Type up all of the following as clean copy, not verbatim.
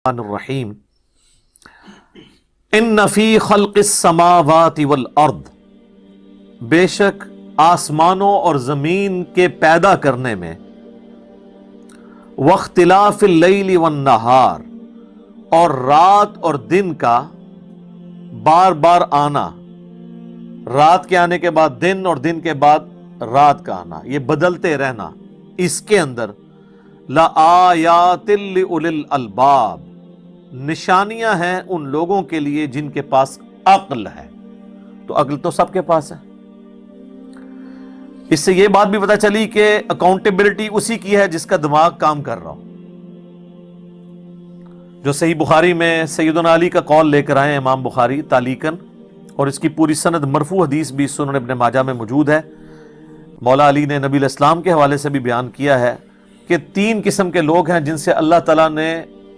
الرحیم ان فی خلق السماوات والارض، بے شک آسمانوں اور زمین کے پیدا کرنے میں، واختلاف اللیل والنہار، اور رات اور دن کا بار بار آنا، رات کے آنے کے بعد دن اور دن کے بعد رات کا آنا، یہ بدلتے رہنا، اس کے اندر لآیات لأولی الالباب، نشانیاں ہیں ان لوگوں کے لیے جن کے پاس عقل ہے۔ تو عقل تو سب کے پاس ہے۔ اس سے یہ بات بھی پتہ چلی کہ اکاؤنٹیبلٹی اسی کی ہے جس کا دماغ کام کر رہا ہو۔ جو صحیح بخاری میں سیدنا علی کا قول لے کر آئے امام بخاری تعلیقاً، اور اس کی پوری سند مرفوع حدیث بھی سنن ابن ماجہ میں موجود ہے۔ مولا علی نے نبی الاسلام کے حوالے سے بھی بیان کیا ہے کہ 3 قسم کے لوگ ہیں جن سے اللہ تعالیٰ نے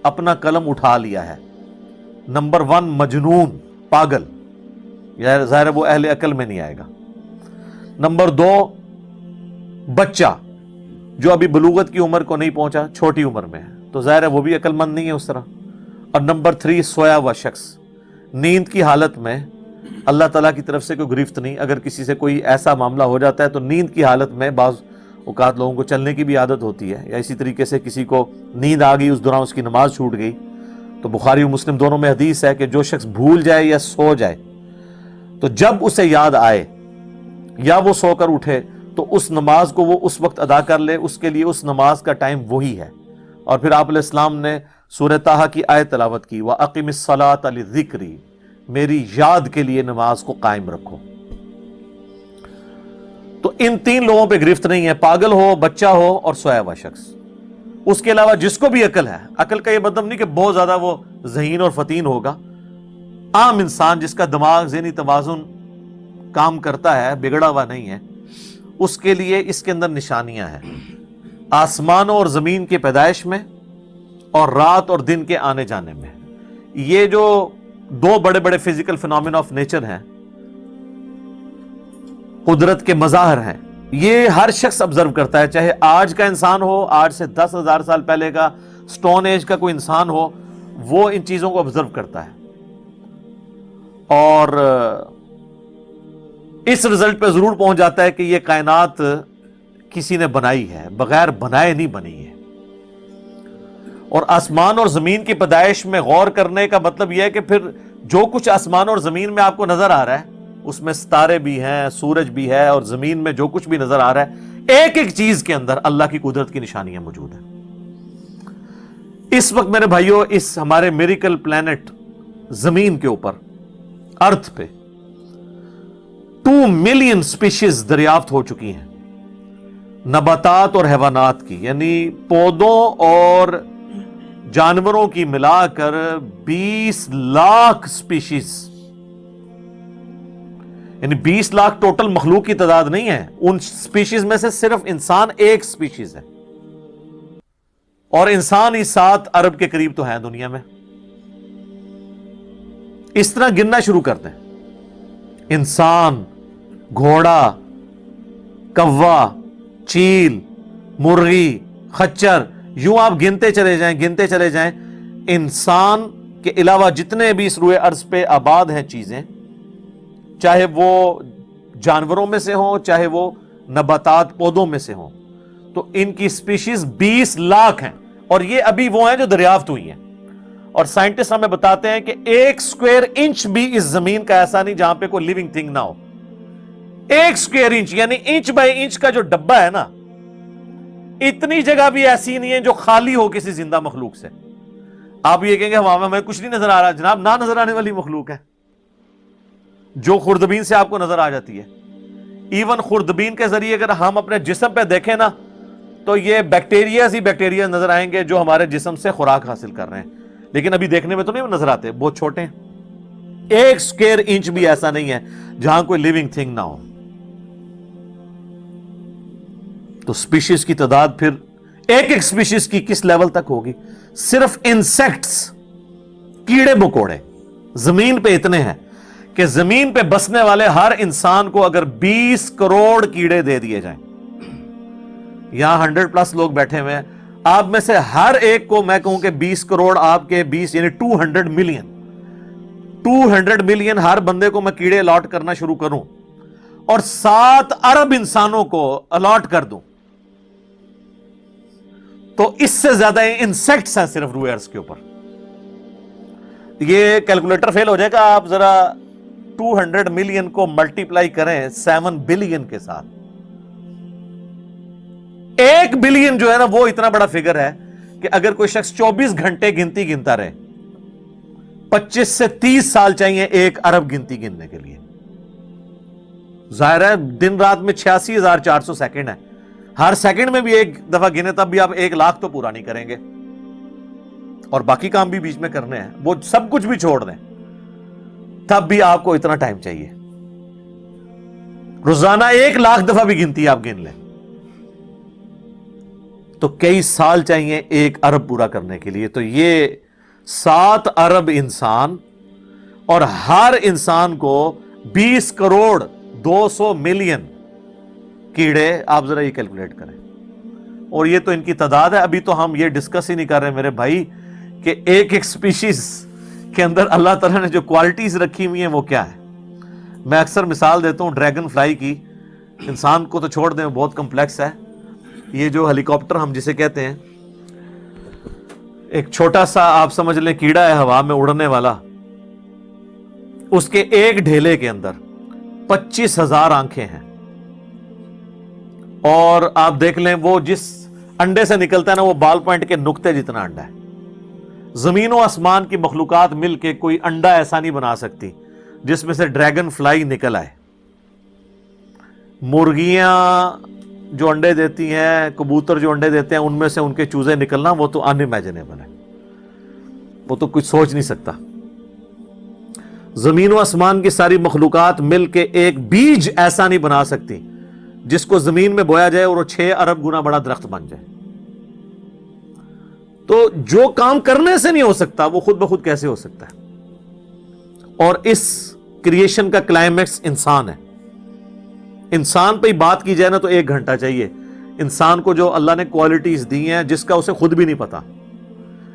اپنا قلم اٹھا لیا ہے۔ نمبر 1 مجنون، پاگل، ظاہر وہ اہل عقل میں نہیں آئے گا۔ نمبر 2 بچہ، جو ابھی بلوغت کی عمر کو نہیں پہنچا، چھوٹی عمر میں ہے، تو ظاہر ہے وہ بھی عقل مند نہیں ہے اس طرح۔ اور نمبر 3 سویا ہوا شخص، نیند کی حالت میں، اللہ تعالیٰ کی طرف سے کوئی گرفت نہیں۔ اگر کسی سے کوئی ایسا معاملہ ہو جاتا ہے تو نیند کی حالت میں، بعض اوقات لوگوں کو چلنے کی بھی عادت ہوتی ہے، یا اسی طریقے سے کسی کو نیند آ گئی، اس دوران اس کی نماز چھوٹ گئی، تو بخاری و مسلم دونوں میں حدیث ہے کہ جو شخص بھول جائے یا سو جائے، تو جب اسے یاد آئے یا وہ سو کر اٹھے تو اس نماز کو وہ اس وقت ادا کر لے، اس کے لیے اس نماز کا ٹائم وہی ہے۔ اور پھر آپ علیہ السلام نے سورہ طٰہٰ کی آیت تلاوت کی، وَأَقِمِ الصَّلَاةَ لِذِكْرِي، میری یاد کے لیے نماز کو قائم رکھو۔ تو ان 3 لوگوں پہ گرفت نہیں ہے، پاگل ہو، بچہ ہو اور سویا ہوا شخص۔ اس کے علاوہ جس کو بھی عقل ہے، عقل کا یہ مطلب نہیں کہ بہت زیادہ وہ ذہین اور فطین ہوگا، عام انسان جس کا دماغ ذہنی توازن کام کرتا ہے، بگڑا ہوا نہیں ہے، اس کے لیے اس کے اندر نشانیاں ہیں، آسمانوں اور زمین کی پیدائش میں اور رات اور دن کے آنے جانے میں۔ یہ جو 2 بڑے بڑے فزیکل فینومینا آف نیچر ہیں، قدرت کے مظاہر ہیں، یہ ہر شخص آبزرو کرتا ہے، چاہے آج کا انسان ہو، آج سے 10,000 سال پہلے کا سٹون ایج کا کوئی انسان ہو، وہ ان چیزوں کو آبزرو کرتا ہے، اور اس رزلٹ پہ ضرور پہنچ جاتا ہے کہ یہ کائنات کسی نے بنائی ہے، بغیر بنائے نہیں بنی ہے۔ اور آسمان اور زمین کی پیدائش میں غور کرنے کا مطلب یہ ہے کہ پھر جو کچھ آسمان اور زمین میں آپ کو نظر آ رہا ہے، اس میں ستارے بھی ہیں، سورج بھی ہے، اور زمین میں جو کچھ بھی نظر آ رہا ہے، ایک ایک چیز کے اندر اللہ کی قدرت کی نشانیاں موجود ہیں۔ اس وقت میرے بھائیوں، اس ہمارے میریکل پلانٹ زمین کے اوپر، ارتھ پہ 2 ملین سپیشیز دریافت ہو چکی ہیں، نباتات اور حیوانات کی، یعنی پودوں اور جانوروں کی ملا کر 20 لاکھ سپیشیز، یعنی 20 لاکھ ٹوٹل مخلوق کی تعداد نہیں ہے، ان سپیشیز میں سے صرف انسان ایک سپیشیز ہے، اور انسان ہی 7 ارب کے قریب تو ہیں دنیا میں۔ اس طرح گننا شروع کرتے ہیں، انسان، گھوڑا، کوا، چیل، مرغی، خچر، یوں آپ گنتے چلے جائیں۔ انسان کے علاوہ جتنے بھی اس روئے ارض پہ آباد ہیں چیزیں، چاہے وہ جانوروں میں سے ہوں، چاہے وہ نباتات پودوں میں سے ہوں، تو ان کی سپیشیز 20 لاکھ ہیں، اور یہ ابھی وہ ہیں جو دریافت ہوئی ہیں۔ اور سائنٹسٹ ہمیں بتاتے ہیں کہ 1 اسکوائر انچ بھی اس زمین کا ایسا نہیں جہاں پہ کوئی لیونگ تھنگ نہ ہو۔ 1 اسکوائر انچ، یعنی انچ بائی انچ کا جو ڈبہ ہے نا، اتنی جگہ بھی ایسی نہیں ہے جو خالی ہو کسی زندہ مخلوق سے۔ آپ یہ کہیں گے ہمیں کچھ نہیں نظر آ رہا، جناب نہ نظر آنے والی مخلوق ہے جو خوردبین سے آپ کو نظر آ جاتی ہے۔ ایون خوردبین کے ذریعے اگر ہم اپنے جسم پہ دیکھیں نا، تو یہ بیکٹیریاز ہی بیکٹیریا نظر آئیں گے جو ہمارے جسم سے خوراک حاصل کر رہے ہیں، لیکن ابھی دیکھنے میں تو نہیں نظر آتے، بہت چھوٹے ہیں۔ 1 اسکوائر انچ بھی ایسا نہیں ہے جہاں کوئی لیونگ تھنگ نہ ہو۔ تو سپیشیز کی تعداد پھر ایک ایک سپیشیز کی کس لیول تک ہوگی؟ صرف انسیکٹس، کیڑے مکوڑے زمین پہ اتنے ہیں کہ زمین پہ بسنے والے ہر انسان کو اگر 20 کروڑ کیڑے دے دیے جائیں، یہاں 100+ لوگ بیٹھے ہوئے ہیں، آپ میں سے ہر ایک کو میں کہوں کہ 20 کروڑ آپ کے 20 یعنی 200 ملین ہر بندے کو میں کیڑے الاٹ کرنا شروع کروں اور 7 ارب انسانوں کو الاٹ کر دوں تو اس سے زیادہ انسیکٹس ہیں صرف روئے ارض کے اوپر. یہ کیلکولیٹر فیل ہو جائے گا. آپ ذرا 200 ملین کو ملٹیپلائی کریں 7 بلین کے ساتھ. 1 بلین جو ہے نا وہ اتنا بڑا فگر ہے کہ اگر کوئی شخص 24 گھنٹے گنتی گنتا رہے 25 سے 30 سال چاہیے 1 ارب گنتی گننے کے لیے. ظاہر ہے دن رات میں 86,400 سیکنڈ ہے. ہر سیکنڈ میں بھی ایک دفعہ گنے تب بھی آپ 1 لاکھ تو پورا نہیں کریں گے اور باقی کام بھی بیچ میں کرنے ہیں. وہ سب کچھ بھی چھوڑ دیں تب بھی آپ کو اتنا ٹائم چاہیے. روزانہ 1 لاکھ دفعہ بھی گنتی آپ گن لیں تو کئی سال چاہیے 1 ارب پورا کرنے کے لیے. تو یہ 7 ارب انسان اور ہر انسان کو 20 کروڑ 200 ملین کیڑے. آپ ذرا یہ کیلکولیٹ کریں. اور یہ تو ان کی تعداد ہے. ابھی تو ہم یہ ڈسکس ہی نہیں کر رہے میرے بھائی کہ ایک سپیشیز کے اندر اللہ تعالیٰ نے جو کوالٹیز رکھی ہوئی ہیں وہ کیا ہے. میں اکثر مثال دیتا ہوں ڈریگن فلائی کی. انسان کو تو چھوڑ دیں بہت کمپلیکس ہے. یہ جو ہیلی کاپٹر ہم جسے کہتے ہیں ایک چھوٹا سا آپ سمجھ لیں کیڑا ہے ہوا میں اڑنے والا. اس کے ایک ڈھیلے کے اندر 25,000 آنکھیں ہیں اور آپ دیکھ لیں وہ جس انڈے سے نکلتا ہے نا وہ بال پوائنٹ کے نقطے جتنا انڈا ہے. زمین و آسمان کی مخلوقات مل کے کوئی انڈا ایسا نہیں بنا سکتی جس میں سے ڈریگن فلائی نکل آئے. مرغیاں جو انڈے دیتی ہیں کبوتر جو انڈے دیتے ہیں ان میں سے ان کے چوزے نکلنا وہ تو ان امیجنیبل ہے. وہ تو کچھ سوچ نہیں سکتا. زمین و آسمان کی ساری مخلوقات مل کے ایک بیج ایسا نہیں بنا سکتی جس کو زمین میں بویا جائے اور وہ 6 ارب گنا بڑا درخت بن جائے. تو جو کام کرنے سے نہیں ہو سکتا وہ خود بخود کیسے ہو سکتا ہے. اور اس کریشن کا کلائمیکس انسان ہے. انسان پہ ہی بات کی جائے نا تو 1 گھنٹہ چاہیے. انسان کو جو اللہ نے کوالٹیز دی ہیں جس کا اسے خود بھی نہیں پتا.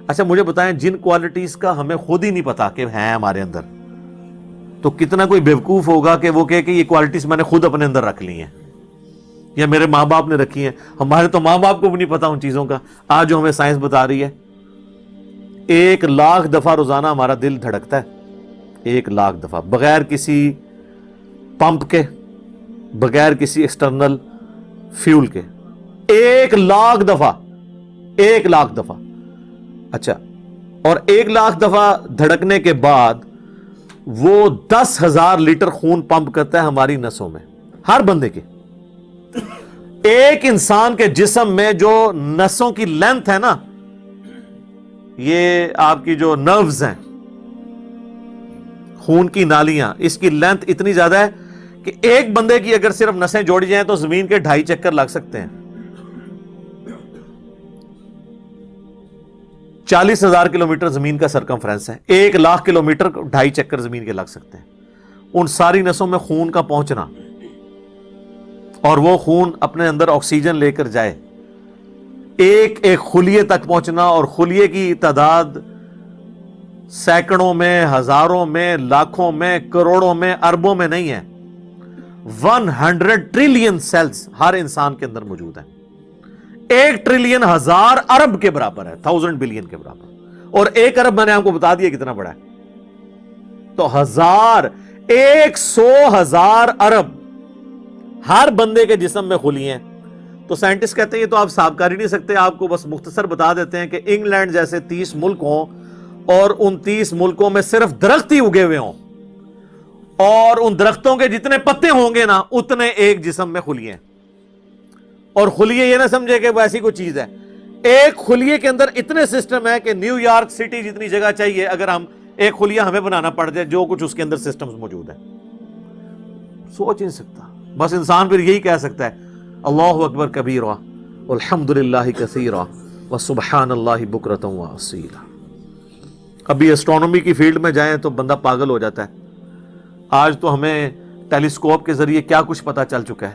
اچھا مجھے بتائیں جن کوالٹیز کا ہمیں خود ہی نہیں پتا کہ ہیں ہمارے اندر تو کتنا کوئی بیوقوف ہوگا کہ وہ کہے کہ یہ کوالٹیز میں نے خود اپنے اندر رکھ لی ہیں یا میرے ماں باپ نے رکھی ہیں. ہمارے تو ماں باپ کو بھی نہیں پتا ان چیزوں کا. آج جو ہمیں سائنس بتا رہی ہے 1 لاکھ دفعہ روزانہ ہمارا دل دھڑکتا ہے. 1 لاکھ دفعہ بغیر کسی پمپ کے بغیر کسی ایکسٹرنل فیول کے. 1 لاکھ دفعہ 1 لاکھ دفعہ. اچھا اور 1 لاکھ دفعہ دھڑکنے کے بعد وہ 10,000 لیٹر خون پمپ کرتا ہے ہماری نسوں میں ہر بندے کے. ایک انسان کے جسم میں جو نسوں کی لینتھ ہے نا یہ آپ کی جو نروز ہیں خون کی نالیاں اس کی لینتھ اتنی زیادہ ہے کہ ایک بندے کی اگر صرف نسیں جوڑی جائیں تو زمین کے 2.5 چکر لگ سکتے ہیں. 40,000 کلومیٹر زمین کا سرکمفرنس ہے. 1 لاکھ کلومیٹر 2.5 چکر زمین کے لگ سکتے ہیں. ان ساری نسوں میں خون کا پہنچنا اور وہ خون اپنے اندر آکسیجن لے کر جائے ایک خلیے تک پہنچنا اور خلیے کی تعداد سینکڑوں میں ہزاروں میں لاکھوں میں کروڑوں میں اربوں میں نہیں ہے. 100 ٹریلین سیلز ہر انسان کے اندر موجود ہیں. 1 ٹریلین 1000 ارب کے برابر ہے 1000 بلین کے برابر. اور 1 ارب میں نے آپ کو بتا دیا کتنا بڑا ہے. تو 100,000 ارب ہر بندے کے جسم میں خلیے ہیں. تو سائنٹسٹ کہتے ہیں یہ تو آپ صاحب کر ہی نہیں سکتے. آپ کو بس مختصر بتا دیتے ہیں کہ انگلینڈ جیسے 30 ملک ہوں اور ان 30 ملکوں میں صرف درخت ہی اگے ہوئے ہوں اور ان درختوں کے جتنے پتے ہوں گے نا اتنے ایک جسم میں خلیے ہیں. اور خلیے یہ نہ سمجھے کہ وہ ایسی کوئی چیز ہے. ایک خلیے کے اندر اتنے سسٹم ہے کہ نیو یارک سٹی جتنی جگہ چاہیے اگر ہم ایک خلیہ ہمیں بنانا پڑ جائے جو کچھ اس کے اندر سسٹمز موجود ہیں. سوچ نہیں سکتا. بس انسان پھر یہی کہہ سکتا ہے اللہ اکبر کبیرہ والحمدللہ کثیرہ وسبحان اللہ بکرۃ واصیلا. ابھی ایسٹرونومی کی فیلڈ میں جائیں تو بندہ پاگل ہو جاتا ہے. آج تو ہمیں ٹیلیسکوپ کے ذریعے کیا کچھ پتا چل چکا ہے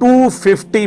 250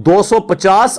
250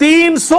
300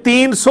300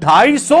250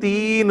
3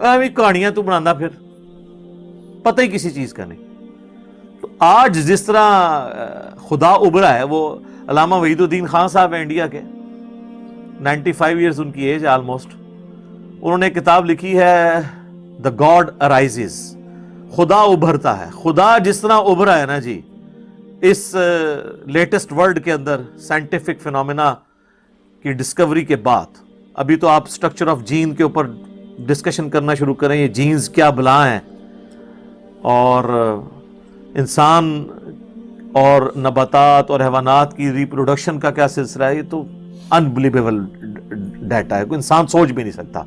کہانیاں تو بنانا پھر پتہ ہی کسی چیز کا نہیں. تو آج جس طرح خدا ابھرا ہے، وہ علامہ وحید الدین خان صاحب ہیں انڈیا کے، 95 ایئرز ان کی ایج آلموسٹ. انہوں نے کتاب لکھی ہے دا گاڈ ارائزز، خدا ابھرتا ہے. خدا جس طرح ابھرا ہے نا جی اس لیٹسٹ ورلڈ کے اندر سائنٹیفک فینومینا کی ڈسکوری کے بعد. ابھی تو آپ سٹرکچر آف جین کے اوپر ڈسکشن کرنا شروع کریں، یہ جینز کیا بلا ہیں، اور انسان اور نباتات اور حیوانات کی ریپروڈکشن کا کیا سلسلہ ہے. یہ تو انبلیویبل ڈیٹا ہے، کوئی انسان سوچ بھی نہیں سکتا.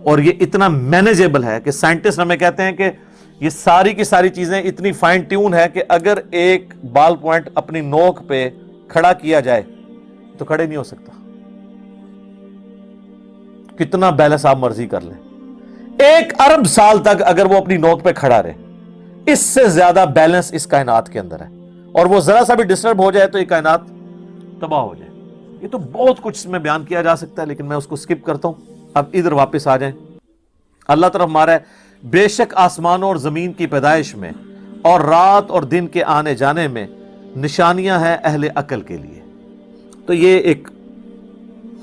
اور یہ اتنا مینیجیبل ہے کہ سائنٹسٹ ہمیں کہتے ہیں کہ یہ ساری کی ساری چیزیں اتنی فائن ٹیون ہے کہ اگر ایک بال پوائنٹ اپنی نوک پہ کھڑا کیا جائے تو کھڑے نہیں ہو سکتا. کتنا بیلنس آپ مرضی کر لیں، 1 ارب سال تک اگر وہ اپنی نوک پہ کھڑا رہے، اس سے زیادہ بیلنس اس کائنات کے اندر ہے. اور وہ ذرا سا بھی ڈسٹرب ہو جائے تو یہ کائنات تباہ ہو جائے. یہ تو بہت کچھ اس میں بیان کیا جا سکتا ہے، لیکن میں اس کو سکپ کرتا ہوں. اب ادھر واپس آ جائیں. اللہ طرف مارا ہے، بے شک آسمانوں اور زمین کی پیدائش میں اور رات اور دن کے آنے جانے میں نشانیاں ہیں اہل عقل کے لیے. تو یہ ایک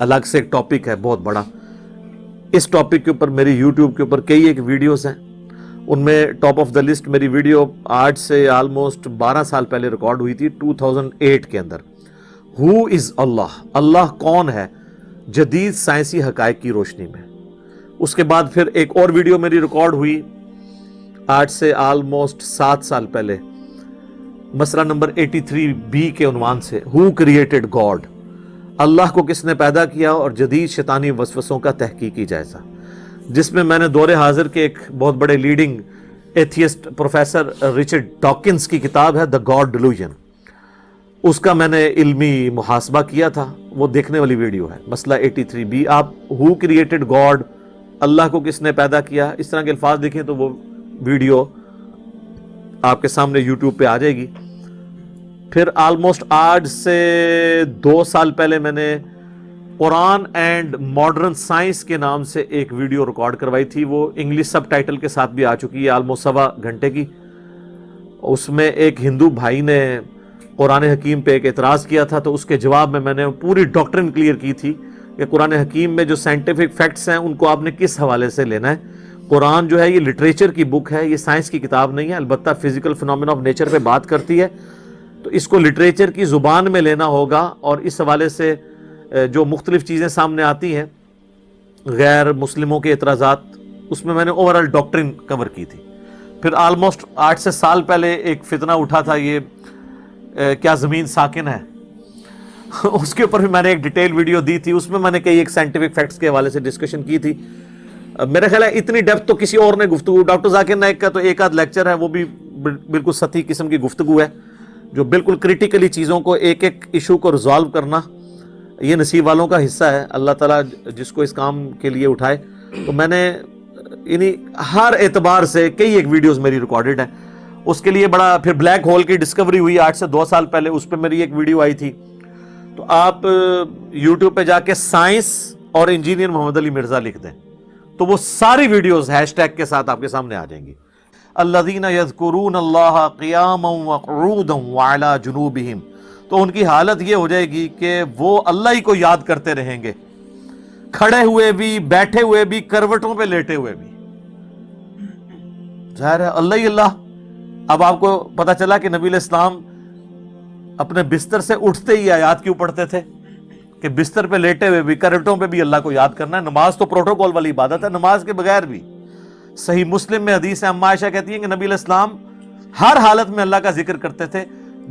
الگ سے ایک ٹاپک ہے بہت بڑا. اس ٹاپک کے اوپر میری یوٹیوب کے اوپر کئی ایک ویڈیوز ہیں. ان میں ٹاپ آف دا لسٹ میری ویڈیو آج سے آلموسٹ 12 سال پہلے ریکارڈ ہوئی تھی 2008 کے اندر. ہو از اللہ، اللہ کون ہے جدید سائنسی حقائق کی روشنی میں. اس کے بعد پھر ایک اور ویڈیو میری ریکارڈ ہوئی آج سے آلموسٹ 7 سال پہلے، مسئلہ نمبر 83B کے عنوان سے، ہو کریٹڈ گاڈ، اللہ کو کس نے پیدا کیا اور جدید شیطانی وسوسوں کا تحقیقی جائزہ، جس میں میں نے دور حاضر کے ایک بہت بڑے leading atheist professor Richard Dawkins کی کتاب ہے دا گاڈ ڈیلوژن، اس کا میں نے علمی محاسبہ کیا تھا. وہ دیکھنے والی ویڈیو ہے مسئلہ 83B. آپ ہو کریٹڈ گاڈ، اللہ کو کس نے پیدا کیا، اس طرح کے الفاظ لکھیں تو وہ ویڈیو آپ کے سامنے یوٹیوب پہ آ جائے گی. پھر آلموسٹ آج سے 2 سال پہلے میں نے قرآن اینڈ ماڈرن سائنس کے نام سے ایک ویڈیو ریکارڈ کروائی تھی. وہ انگلش سب ٹائٹل کے ساتھ بھی آ چکی ہے، آلموسٹ 1.25 گھنٹے کی. اس میں ایک ہندو بھائی نے قرآن حکیم پہ ایک اعتراض کیا تھا، تو اس کے جواب میں نے پوری ڈاکٹرن کلیئر کی تھی کہ قرآن حکیم میں جو سائنٹیفک فیکٹس ہیں ان کو آپ نے کس حوالے سے لینا ہے. قرآن جو ہے یہ لٹریچر کی بک ہے، یہ سائنس کی کتاب نہیں ہے. البتہ فزیکل فینومینا آف نیچر پہ بات کرتی ہے، تو اس کو لٹریچر کی زبان میں لینا ہوگا. اور اس حوالے سے جو مختلف چیزیں سامنے آتی ہیں غیر مسلموں کے اعتراضات، اس میں نے اوورال ڈاکٹرن کور کی تھی. پھر آلموسٹ 8 سے سال پہلے ایک فتنہ اٹھا تھا، یہ کیا زمین ساکن ہے، اس کے اوپر بھی میں نے ایک ڈیٹیل ویڈیو دی تھی. اس میں میں نے کئی ایک سائنٹیفک فیکٹس کے حوالے سے ڈسکشن کی تھی. میرا خیال ہے اتنی ڈیپتھ تو کسی اور نے گفتگو، ڈاکٹر ذاکر نائک کا تو ایک آدھ لیکچر ہے، وہ بھی بالکل سطحی قسم کی گفتگو ہے، جو بالکل کریٹیکلی چیزوں کو ایک ایک ایشو کو ریزالو کرنا یہ نصیب والوں کا حصہ ہے. اللہ تعالیٰ جس کو اس کام کے لیے اٹھائے. تو میں نے یعنی ہر اعتبار سے کئی ایک ویڈیوز میری ریکارڈڈ ہیں. اس کے لیے بڑا پھر بلیک ہول کی ڈسکوری ہوئی آج سے 2 سال پہلے، اس پہ میری ایک ویڈیو آئی تھی. تو آپ یوٹیوب پہ جا کے سائنس اور انجینئر محمد علی مرزا لکھ دیں تو وہ ساری ویڈیوز ہیش ٹیگ کے ساتھ آپ کے سامنے آ جائیں گی. الذین یذکرون اللہ قیاما وقعودا وعلی جنوبہم، تو ان کی حالت یہ ہو جائے گی کہ وہ اللہ ہی کو یاد کرتے رہیں گے، کھڑے ہوئے بھی، بیٹھے ہوئے بھی، کروٹوں پہ لیٹے ہوئے بھی. ظاہر ہے اللہ ہی اللہ. اب آپ کو پتا چلا کہ نبی علیہ السلام اپنے بستر سے اٹھتے ہی آیات کیوں پڑھتے تھے کہ بستر پہ لیٹے ہوئے بھی، کروٹوں پہ بھی اللہ کو یاد کرنا ہے. نماز تو پروٹوکول والی عبادت ہے، نماز کے بغیر بھی. صحیح مسلم میں حدیث ہے، اما عائشہ کہتی ہیں کہ نبی علیہ السلام ہر حالت میں اللہ کا ذکر کرتے تھے،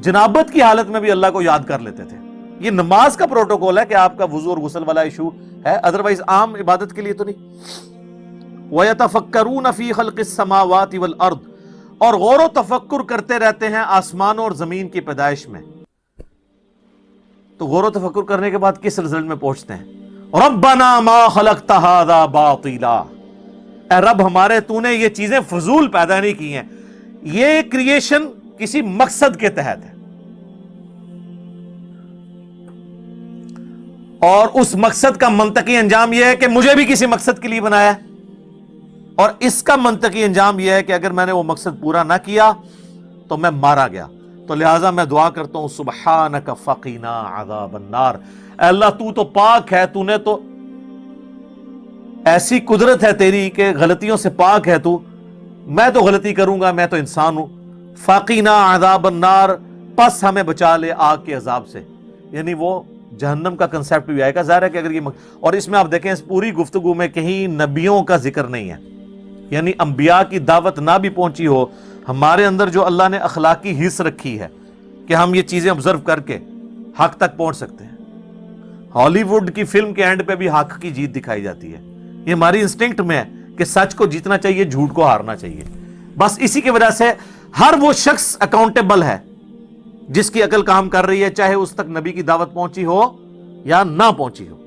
جنابت کی حالت میں بھی اللہ کو یاد کر لیتے تھے. یہ نماز کا پروٹوکول ہے کہ آپ کا وضو اور غسل والا ایشو ہے، ادروائز عام عبادت کے لیے تو نہیں. وَيَتَفَكَّرُونَ فِي خَلْقِ السَّمَاوَاتِ وَالْأَرْضِ، اور غور و تفکر کرتے رہتے ہیں آسمانوں اور زمین کی پیدائش میں. تو غور و تفکر کرنے کے بعد کس رزلٹ میں پہنچتے ہیں؟ رَبَّنَا مَا خَلَقْتَ هَذَا بَاطِلًا، اے رب ہمارے تو نے یہ چیزیں فضول پیدا نہیں کی ہیں، یہ کریشن کسی مقصد کے تحت ہے، اور اس مقصد کا منطقی انجام یہ ہے کہ مجھے بھی کسی مقصد کے لیے بنایا ہے. اور اس کا منطقی انجام یہ ہے کہ اگر میں نے وہ مقصد پورا نہ کیا تو میں مارا گیا. تو لہٰذا میں دعا کرتا ہوں سبحانک فقینا عذاب النار، اے اللہ تو تو پاک ہے، تو نے تو ایسی قدرت ہے تیری کہ غلطیوں سے پاک ہے تو، میں تو غلطی کروں گا، میں تو انسان ہوں. فقینا عذاب النار، پس ہمیں بچا لے آگ کے عذاب سے. یعنی وہ جہنم کا کنسیپٹ بھی آئے گا. ظاہر ہے کہ اگر یہ اور اس میں آپ دیکھیں اس پوری گفتگو میں کہیں نبیوں کا ذکر نہیں ہے، یعنی انبیاء کی دعوت نہ بھی پہنچی ہو، ہمارے اندر جو اللہ نے اخلاقی حص رکھی ہے کہ ہم یہ چیزیں آبزرو کر کے حق تک پہنچ سکتے ہیں. ہالی ووڈ کی فلم کے اینڈ پہ بھی حق کی جیت دکھائی جاتی ہے. یہ ہماری انسٹنکٹ میں ہے کہ سچ کو جیتنا چاہیے، جھوٹ کو ہارنا چاہیے. بس اسی کی وجہ سے ہر وہ شخص اکاؤنٹیبل ہے جس کی عقل کام کر رہی ہے، چاہے اس تک نبی کی دعوت پہنچی ہو یا نہ پہنچی ہو.